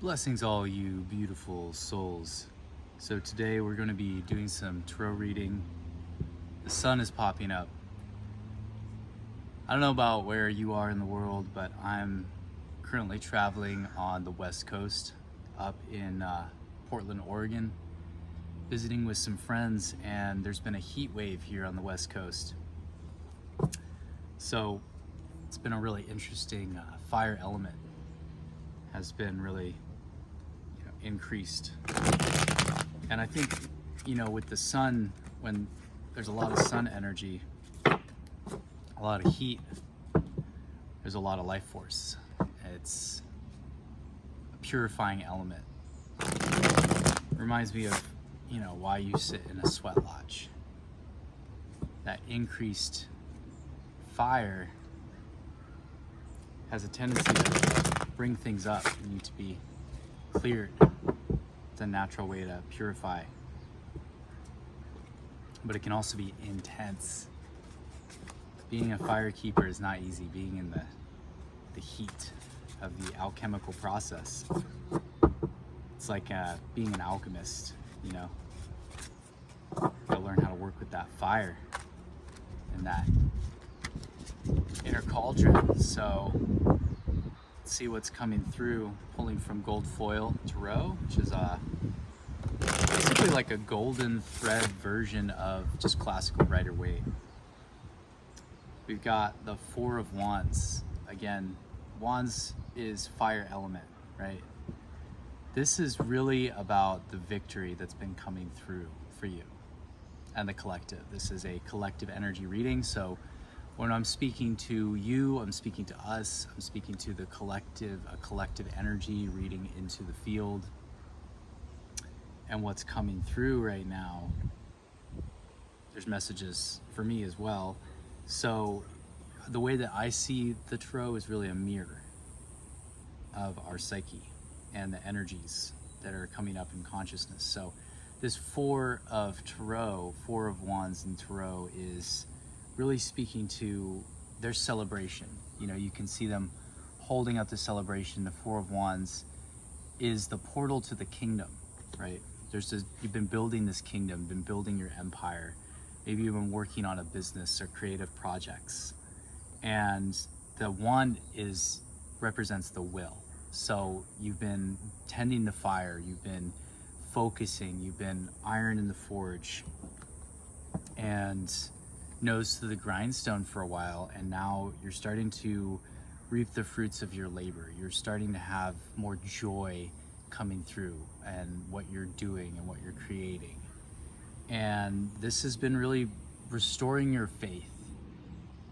Blessings all you beautiful souls. So today we're going to be doing some tarot reading. The sun is popping up. I don't know about where you are in the world, but I'm currently traveling on the West Coast up in Portland, Oregon, visiting with some friends, and there's been a heat wave here on the West Coast. So it's been a really interesting fire element has been really increased. And I think, with the sun, when there's a lot of sun energy, a lot of heat, there's a lot of life force. It's a purifying element. Reminds me of, why you sit in a sweat lodge. That increased fire has a tendency to bring things up and need to be cleared. It's a natural way to purify. But it can also be intense. Being a fire keeper is not easy, being in the heat of the alchemical process. It's like being an alchemist, You gotta learn how to work with that fire and that inner cauldron. So let's see what's coming through. Pulling from gold foil tarot, which is basically like a golden thread version of just classical Rider-Waite. We've got the Four of Wands. Again, Wands is fire element, right? This is really about the victory that's been coming through for you and the collective. This is a collective energy reading, so when I'm speaking to you, I'm speaking to us, I'm speaking to the collective, a collective energy reading into the field. And what's coming through right now, there's messages for me as well. So the way that I see the tarot is really a mirror of our psyche and the energies that are coming up in consciousness. So this Four of Wands in tarot is really speaking to their celebration. You can see them holding up the celebration. The Four of Wands is the portal to the kingdom, right? You've been building this kingdom, been building your empire. Maybe you've been working on a business or creative projects. And the wand represents the will. So you've been tending the fire, you've been focusing, you've been iron in the forge and nose to the grindstone for a while, and now you're starting to reap the fruits of your labor. You're starting to have more joy coming through and what you're doing and what you're creating. And this has been really restoring your faith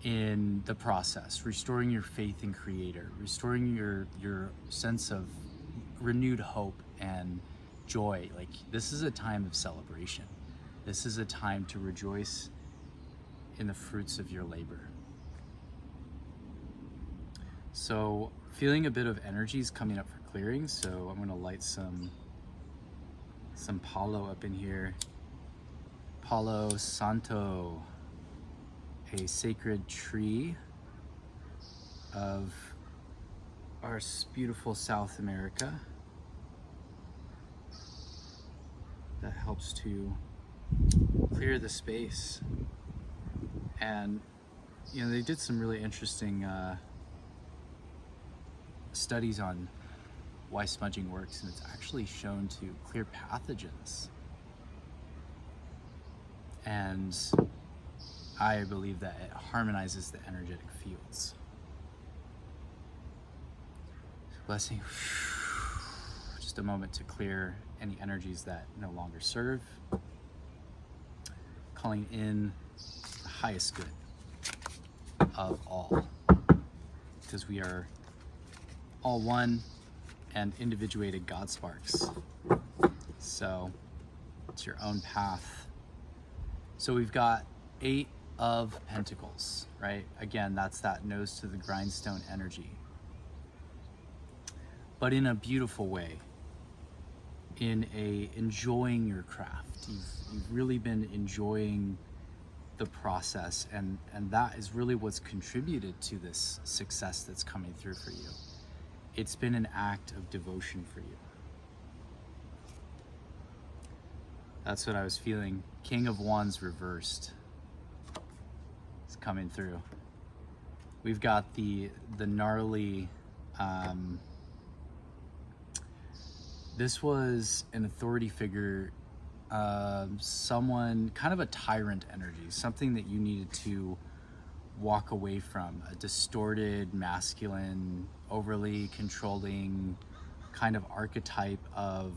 in the process, restoring your faith in Creator, restoring your sense of renewed hope and joy. Like, this is a time of celebration. This is a time to rejoice in the fruits of your labor. So feeling a bit of energies coming up for clearing, so I'm going to light some Palo up in here. Palo Santo, a sacred tree of our beautiful South America that helps to clear the space. And they did some really interesting studies on why smudging works, and it's actually shown to clear pathogens. And I believe that it harmonizes the energetic fields. Blessing. Just a moment to clear any energies that no longer serve. Calling in the highest good of all, because we are all one and individuated God sparks. So it's your own path. So we've got 8 of Pentacles, right? Again, that's that nose to the grindstone energy. But in a beautiful way, in a enjoying your craft. You've really been enjoying the process, and that is really what's contributed to this success that's coming through for you. it's been an act of devotion for you. That's what I was feeling. King of Wands reversed. It's coming through. We've got the gnarly, this was an authority figure, someone, kind of a tyrant energy, something that you needed to walk away from, a distorted, masculine, overly controlling kind of archetype of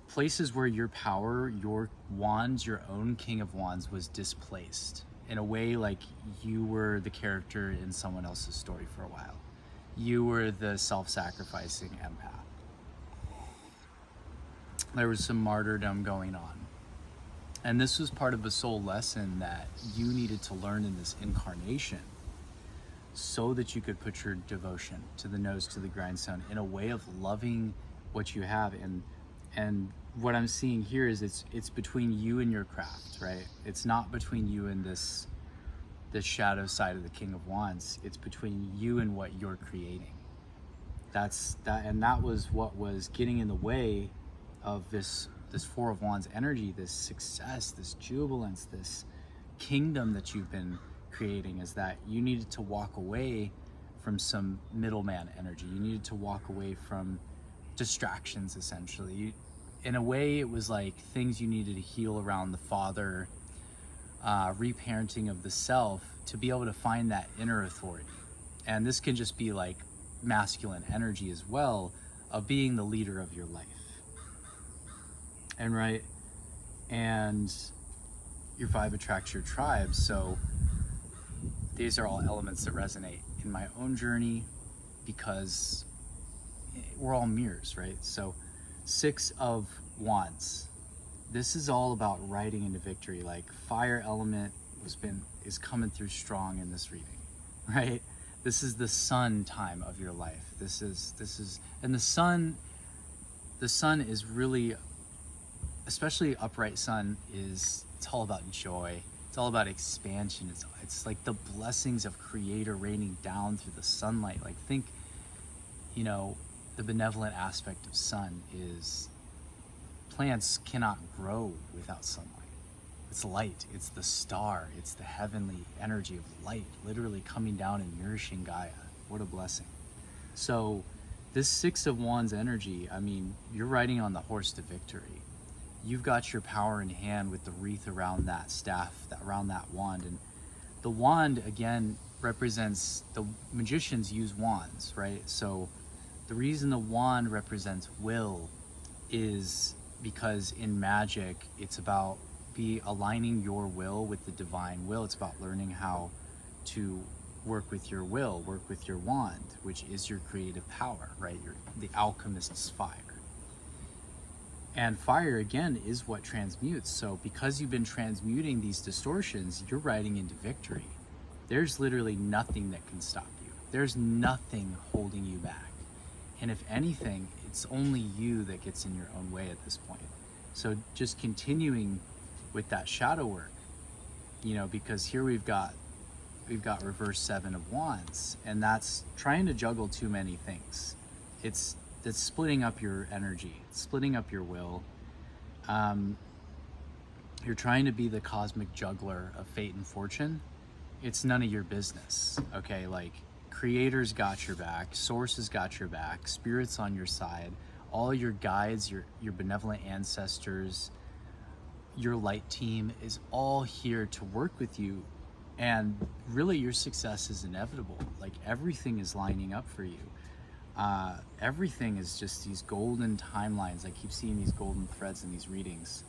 places where your power, your wands, your own King of Wands was displaced. In a way, like you were the character in someone else's story for a while. You were the self-sacrificing empath. There was some martyrdom going on. And this was part of a soul lesson that you needed to learn in this incarnation so that you could put your devotion to the nose to the grindstone in a way of loving what you have. And what I'm seeing here is it's between you and your craft, right? It's not between you and this shadow side of the King of Wands. It's between you and what you're creating. That was what was getting in the way of this Four of Wands energy, this success, this jubilance, this kingdom that you've been creating, is that you needed to walk away from some middleman energy. You needed to walk away from distractions, essentially. In a way, it was like things you needed to heal around the father, reparenting of the self, to be able to find that inner authority. And this can just be like masculine energy as well, of being the leader of your life. And your vibe attracts your tribe. So these are all elements that resonate in my own journey, because we're all mirrors, right? So Six of Wands, this is all about riding into victory. Like fire element is coming through strong in this reading, right? This is the sun time of your life. This is and the sun is really, especially upright sun, it's all about joy. It's all about expansion. It's like the blessings of Creator raining down through the sunlight. Like think, the benevolent aspect of sun is plants cannot grow without sunlight. It's light, it's the star, it's the heavenly energy of light literally coming down and nourishing Gaia. What a blessing. So this Six of Wands energy, I mean, you're riding on the horse to victory. You've got your power in hand with the wreath around that staff, around that wand. And the wand, again, represents, the magicians use wands, right? So the reason the wand represents will is because in magic, it's about aligning your will with the divine will. It's about learning how to work with your will, work with your wand, which is your creative power, right? The alchemist's fire. And fire, again, is what transmutes. So because you've been transmuting these distortions, you're riding into victory. There's literally nothing that can stop you. There's nothing holding you back. And if anything, it's only you that gets in your own way at this point. So just continuing with that shadow work, because here we've got reverse Seven of Wands, and that's trying to juggle too many things. That's splitting up your energy, splitting up your will. You're trying to be the cosmic juggler of fate and fortune. It's none of your business, okay? Like, Creator's got your back, Source has got your back, Spirit's on your side, all your guides, your benevolent ancestors, your light team is all here to work with you. And really your success is inevitable. Like everything is lining up for you. Everything is just these golden timelines. I keep seeing these golden threads in these readings.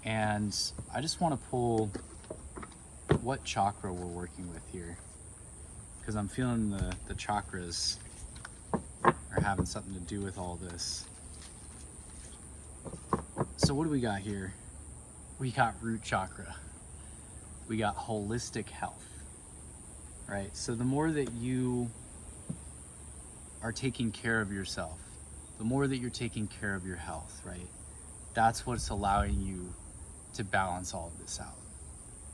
And I just want to pull what chakra we're working with here, because I'm feeling the chakras are having something to do with all this. So what do we got here? We got root chakra. We got holistic health, right? So the more that you are taking care of yourself, the more that you're taking care of your health, right? That's what's allowing you to balance all of this out.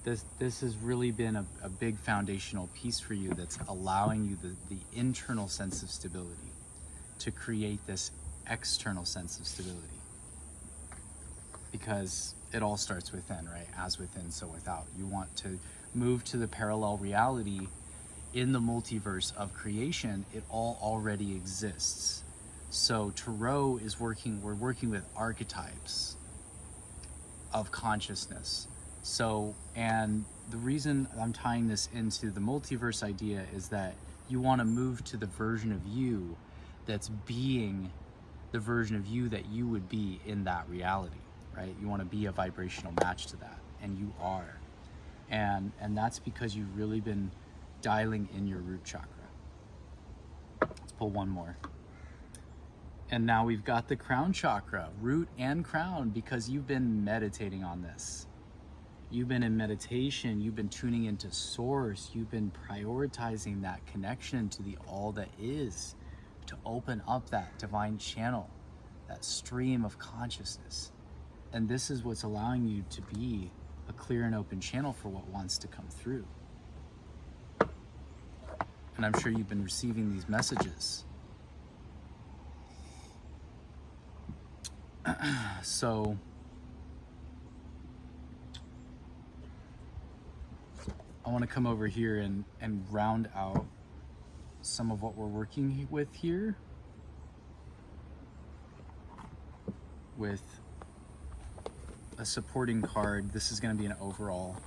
This has really been a big foundational piece for you that's allowing you the internal sense of stability to create this external sense of stability. Because it all starts within, right? As within, so without. You want to move to the parallel reality in the multiverse of creation. It all already exists. So Tarot is we're working with archetypes of consciousness. So, and the reason I'm tying this into the multiverse idea is that you want to move to the version of you that's being the version of you that you would be in that reality, right? You want to be a vibrational match to that, and you are. And that's because you've really been dialing in your root chakra. Let's pull one more. And now we've got the crown chakra, root and crown, because you've been meditating on this. You've been in meditation, you've been tuning into source, you've been prioritizing that connection to the all that is, to open up that divine channel, that stream of consciousness. And this is what's allowing you to be a clear and open channel for what wants to come through. And I'm sure you've been receiving these messages. So I want to come over here and round out some of what we're working with here with a supporting card. This is going to be an overall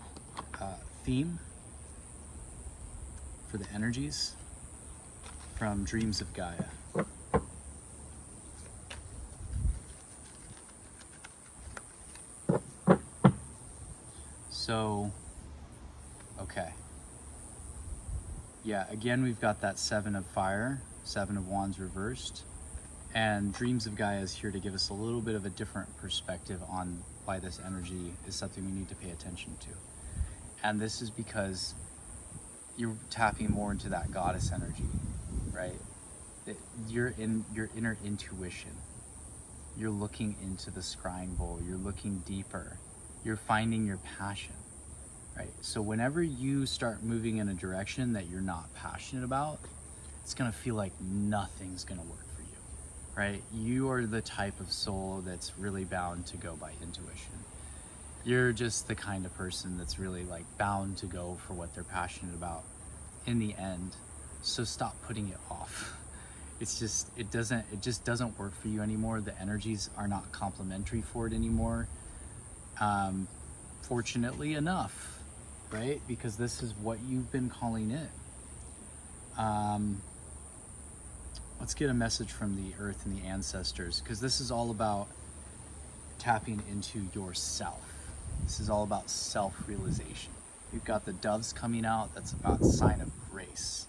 theme for the energies from Dreams of Gaia. So, okay. Yeah, again, we've got that Seven of Fire, Seven of Wands reversed. And Dreams of Gaia is here to give us a little bit of a different perspective on why this energy is something we need to pay attention to. And this is because you're tapping more into that goddess energy, right? You're in your inner intuition. You're looking into the scrying bowl. You're looking deeper. You're finding your passion, right? So whenever you start moving in a direction that you're not passionate about, it's gonna feel like nothing's gonna work for you, right? You are the type of soul that's really bound to go by intuition. You're just the kind of person that's really like bound to go for what they're passionate about in the end. So stop putting it off. It's just, it just doesn't work for you anymore. The energies are not complementary for it anymore. Fortunately enough, right? Because this is what you've been calling in. Let's get a message from the earth and the ancestors, because this is all about tapping into yourself. This is all about self-realization. We've got the doves coming out. That's about a sign of grace,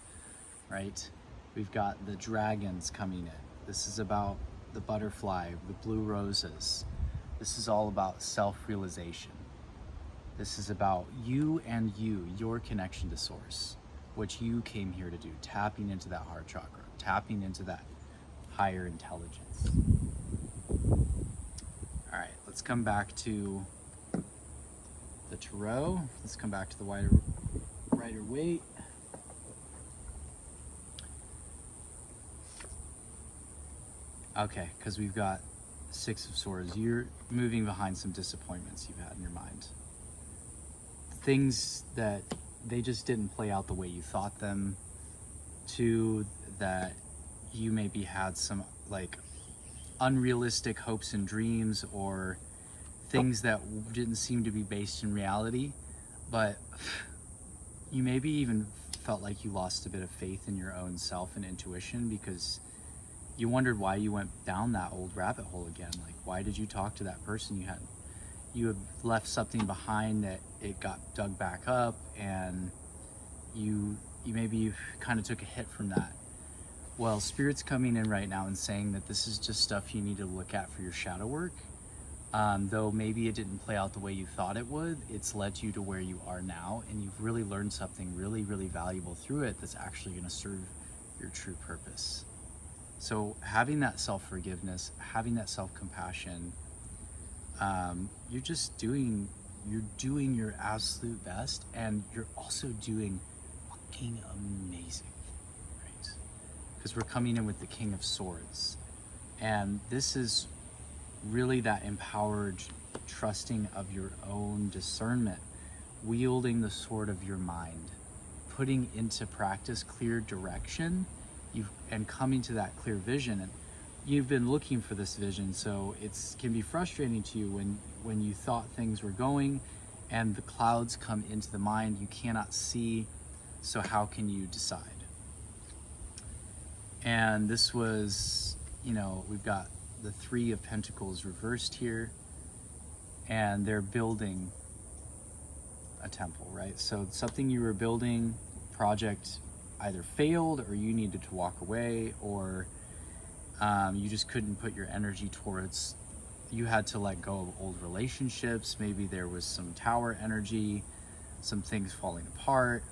right? We've got the dragons coming in. This is about the butterfly, the blue roses. This is all about self-realization. This is about you and you, your connection to source, what you came here to do, tapping into that heart chakra, tapping into that higher intelligence. All right, let's come back to the tarot. Let's come back to the Rider-Waite. Okay, because we've got Six of Swords. You're moving behind some disappointments you've had in your mind. Things that they just didn't play out the way you thought them to, that you maybe had some like unrealistic hopes and dreams, or things that didn't seem to be based in reality, but you maybe even felt like you lost a bit of faith in your own self and intuition, because you wondered why you went down that old rabbit hole again. Like, why did you talk to that person you had left something behind that it got dug back up, and you maybe kind of took a hit from that. Well, Spirit's coming in right now and saying that this is just stuff you need to look at for your shadow work. Though maybe it didn't play out the way you thought it would, it's led you to where you are now, and you've really learned something really, really valuable through it that's actually going to serve your true purpose. So having that self-forgiveness, having that self-compassion, you're just doing You're doing your absolute best, and you're also doing fucking amazing, right? Because we're coming in with the King of Swords. And this is really that empowered trusting of your own discernment, wielding the sword of your mind, putting into practice clear direction, and coming to that clear vision. And you've been looking for this vision, so it can be frustrating to you when you thought things were going and the clouds come into the mind, you cannot see, so how can you decide? And this was, we've got the Three of Pentacles reversed here, and they're building a temple, right? So something you were building, project either failed, or you needed to walk away, or you just couldn't put your energy towards, you had to let go of old relationships. Maybe there was some tower energy, some things falling apart.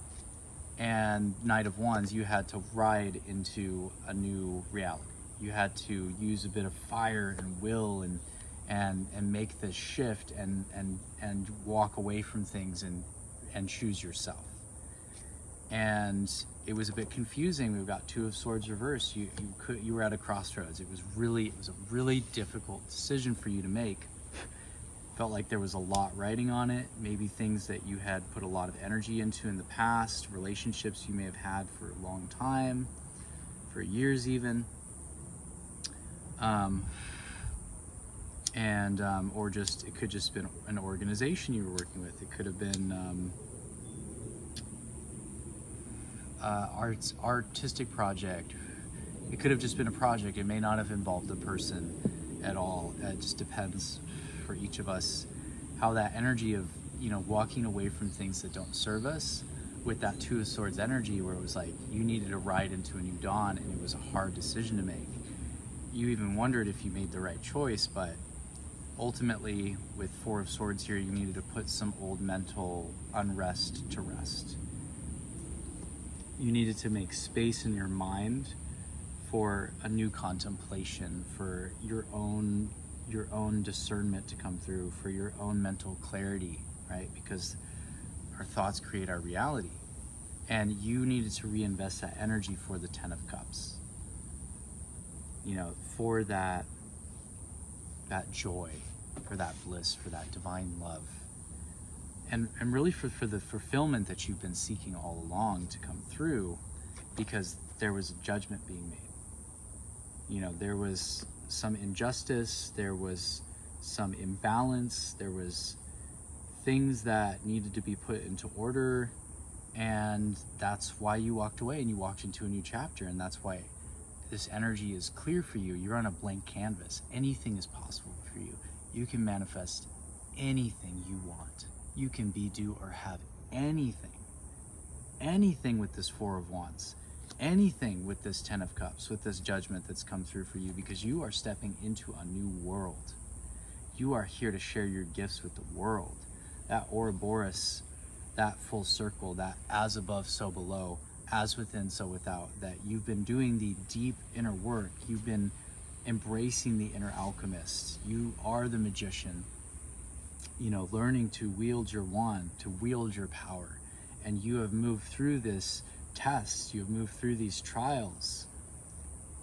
And Knight of Wands, you had to ride into a new reality. You had to use a bit of fire and will and make this shift and walk away from things and choose yourself. And it was a bit confusing. We've got Two of Swords reversed. You were at a crossroads. It was a really difficult decision for you to make. Felt like there was a lot riding on it. Maybe things that you had put a lot of energy into in the past, relationships you may have had for a long time, for years even. Or just, it could just been an organization you were working with. It could have been artistic project. It could have just been a project. It may not have involved a person at all. It just depends for each of us how that energy of walking away from things that don't serve us, with that Two of Swords energy, where it was like you needed to ride into a new dawn, and it was a hard decision to make. You even wondered if you made the right choice, but ultimately with Four of Swords here, you needed to put some old mental unrest to rest. You needed to make space in your mind for a new contemplation, for your own discernment to come through, for your own mental clarity, right? Because our thoughts create our reality. And you needed to reinvest that energy for the Ten of Cups. For that joy, for that bliss, for that divine love. And really for the fulfillment that you've been seeking all along to come through, because there was a judgment being made. There was some injustice, there was some imbalance, there was things that needed to be put into order, and that's why you walked away and you walked into a new chapter. And that's why this energy is clear for you. You're on a blank canvas. Anything is possible for you. You can manifest anything you want. You can be, do, or have anything with this Four of Wands, anything with this Ten of Cups, with this judgment that's come through for you, because you are stepping into a new world. You are here to share your gifts with the world. That Ouroboros, that full circle, that as above, so below, as within, so without, that you've been doing the deep inner work. You've been embracing the inner alchemist. You are the magician, learning to wield your wand, to wield your power. And you have moved through this test. You have moved through these trials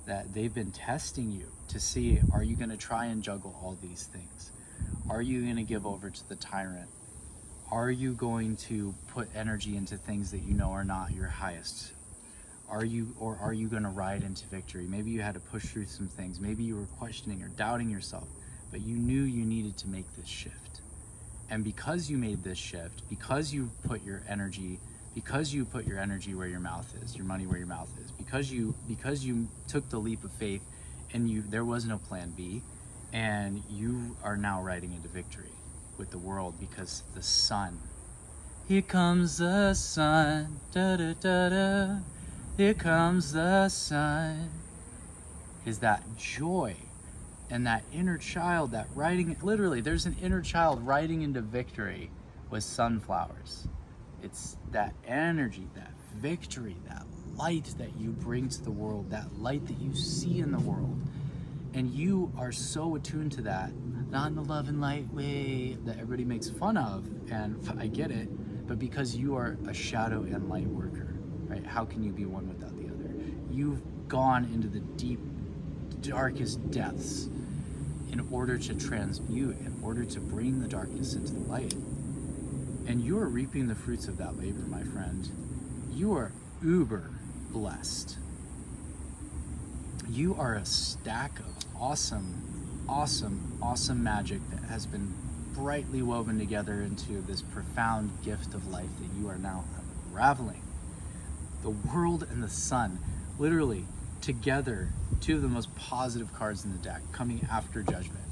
that they've been testing you to see, are you going to try and juggle all these things? Are you going to give over to the tyrant? Are you going to put energy into things that you know are not your highest? Are you going to ride into victory? Maybe you had to push through some things. Maybe you were questioning or doubting yourself, but you knew you needed to make this shift. And because you made this shift, because you put your energy where your mouth is, your money where your mouth is, because you took the leap of faith, and there was no plan B, and you are now riding into victory with the world, because the sun, here comes the sun, da da da da, here comes the sun, is that joy and that inner child that riding, literally there's an inner child riding into victory with sunflowers. It's that energy, that victory, that light that you bring to the world, that light that you see in the world. And you are so attuned to that not in the love and light way that everybody makes fun of, and I get it, but because you are a shadow and light worker, right? How can you be one without the other? You've gone into the deep, darkest depths in order to transmute, in order to bring the darkness into the light. And you are reaping the fruits of that labor, my friend. You are uber blessed. You are a stack of awesome, awesome, awesome magic that has been brightly woven together into this profound gift of life that you are now unraveling. The world and the sun, literally together, two of the most positive cards in the deck, coming after judgment.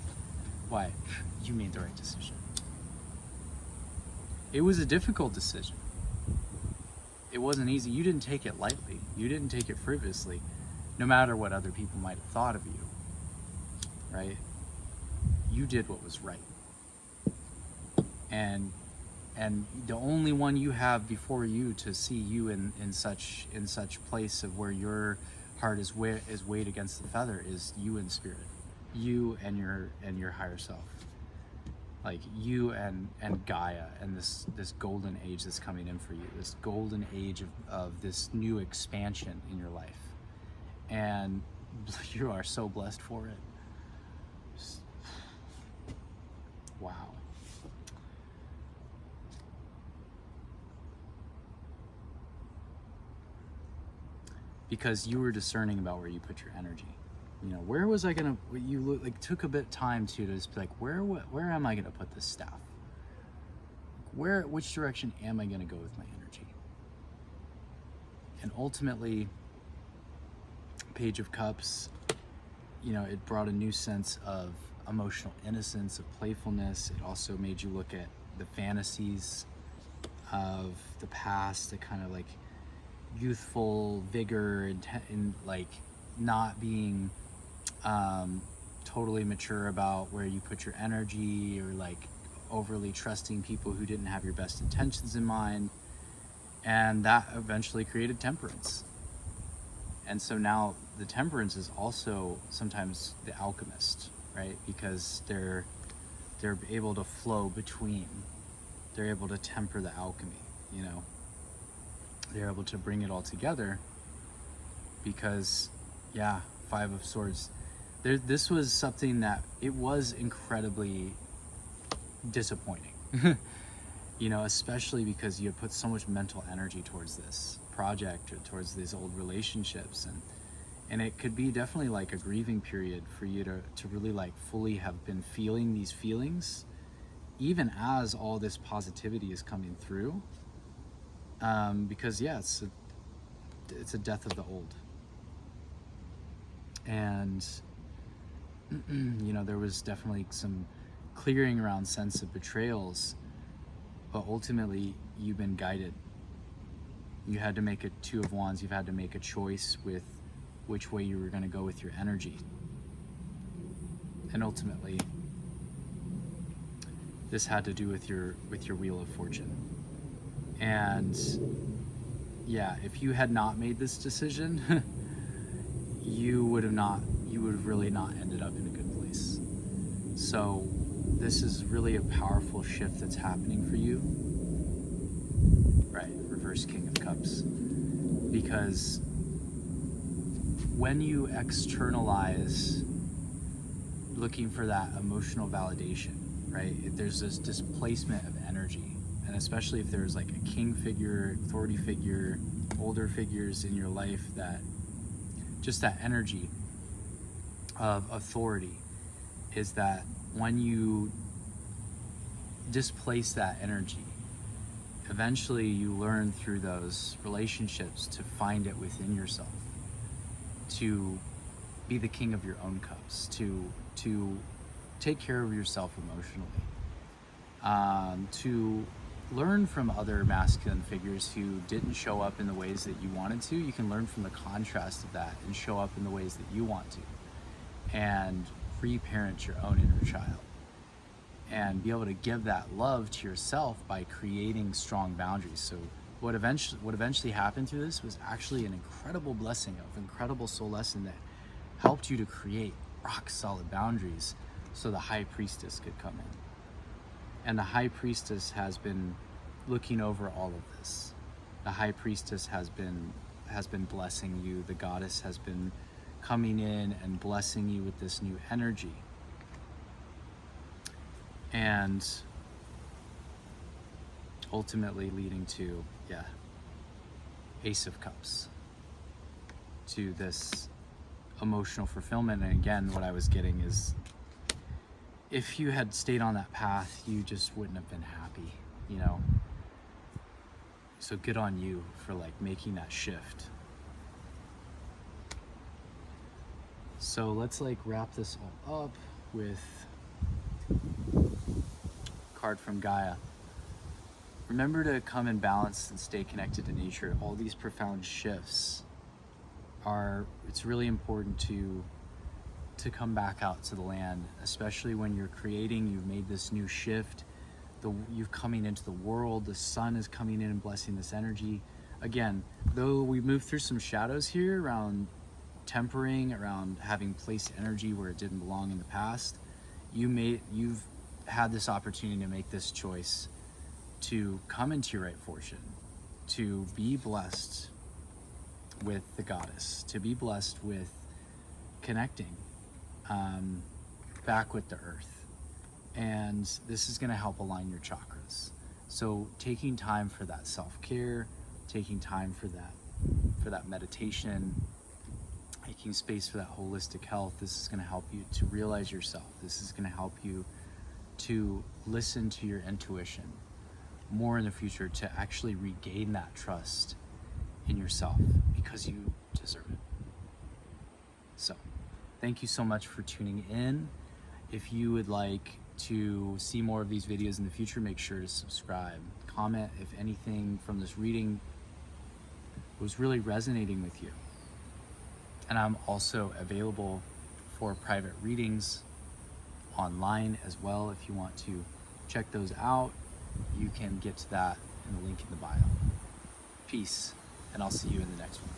Why? You made the right decision. It was a difficult decision. It wasn't easy. You didn't take it lightly. You didn't take it frivolously, no matter what other people might have thought of you, right? You did what was right. And the only one you have before you to see you in such place of where your heart is weighed against the feather is you in spirit, you and your higher self, like you and Gaia, and this golden age that's coming in for you, this golden age of this new expansion in your life, and you are so blessed for it. Wow. Because you were discerning about where you put your energy. You know, where was I gonna? You took a bit of time to just be like, where am I gonna put this staff? Which direction am I gonna go with my energy? And ultimately, Page of Cups, you know, it brought a new sense of emotional innocence, of playfulness. It also made you look at the fantasies of the past, the kind of like youthful vigor and like not being totally mature about where you put your energy, or like overly trusting people who didn't have your best intentions in mind, and that eventually created temperance. And so now the temperance is also sometimes the alchemist, right? Because they're able to flow between, they're able to temper the alchemy, you know. They're able to bring it all together because, yeah, Five of Swords. This was something that it was incredibly disappointing, you know, especially because you had put so much mental energy towards this project or towards these old relationships, and it could be definitely like a grieving period for you to really like fully have been feeling these feelings, even as all this positivity is coming through. Because yeah, it's a death of the old, and you know, there was definitely some clearing around sense of betrayals, but ultimately you've been guided. You had to make a Two of Wands. You've had to make a choice with which way you were going to go with your energy, and ultimately this had to do with your Wheel of Fortune. And yeah, if you had not made this decision, you would have really not ended up in a good place. So this is really a powerful shift that's happening for you, right? Reverse King of Cups. Because when you externalize looking for that emotional validation, right? There's this displacement of energy. And especially if there's like a king figure, authority figure, older figures in your life, that just that energy of authority is that when you displace that energy, eventually you learn through those relationships to find it within yourself, to be the king of your own cups, to take care of yourself emotionally, to learn from other masculine figures who didn't show up in the ways that you wanted to. You can learn from the contrast of that and show up in the ways that you want to, and reparent your own inner child, and be able to give that love to yourself by creating strong boundaries. So what eventually happened through this was actually an incredible blessing of incredible soul lesson that helped you to create rock solid boundaries, so the high priestess could come in. And the high priestess has been looking over all of this. The high priestess has been blessing you. The goddess has been coming in and blessing you with this new energy. And ultimately leading to, Ace of Cups, to this emotional fulfillment. And again, what I was getting is, if you had stayed on that path, you just wouldn't have been happy, So good on you for making that shift. So let's wrap this all up with a card from Gaia. Remember to come in balance and stay connected to nature. All these profound shifts it's really important to come back out to the land, especially when you're creating, you've made this new shift, you're coming into the world, the sun is coming in and blessing this energy. Again, though we moved through some shadows here around tempering, around having placed energy where it didn't belong in the past, you've had this opportunity to make this choice to come into your right fortune, to be blessed with the goddess, to be blessed with connecting back with the earth. And this is going to help align your chakras. So taking time for that self-care, taking time for that meditation, making space for that holistic health, this is going to help you to realize yourself. This is going to help you to listen to your intuition more in the future, to actually regain that trust in yourself, because you deserve it. So thank you so much for tuning in. If you would like to see more of these videos in the future, make sure to subscribe. Comment if anything from this reading was really resonating with you. And I'm also available for private readings online as well. If you want to check those out, you can get to that in the link in the bio. Peace, and I'll see you in the next one.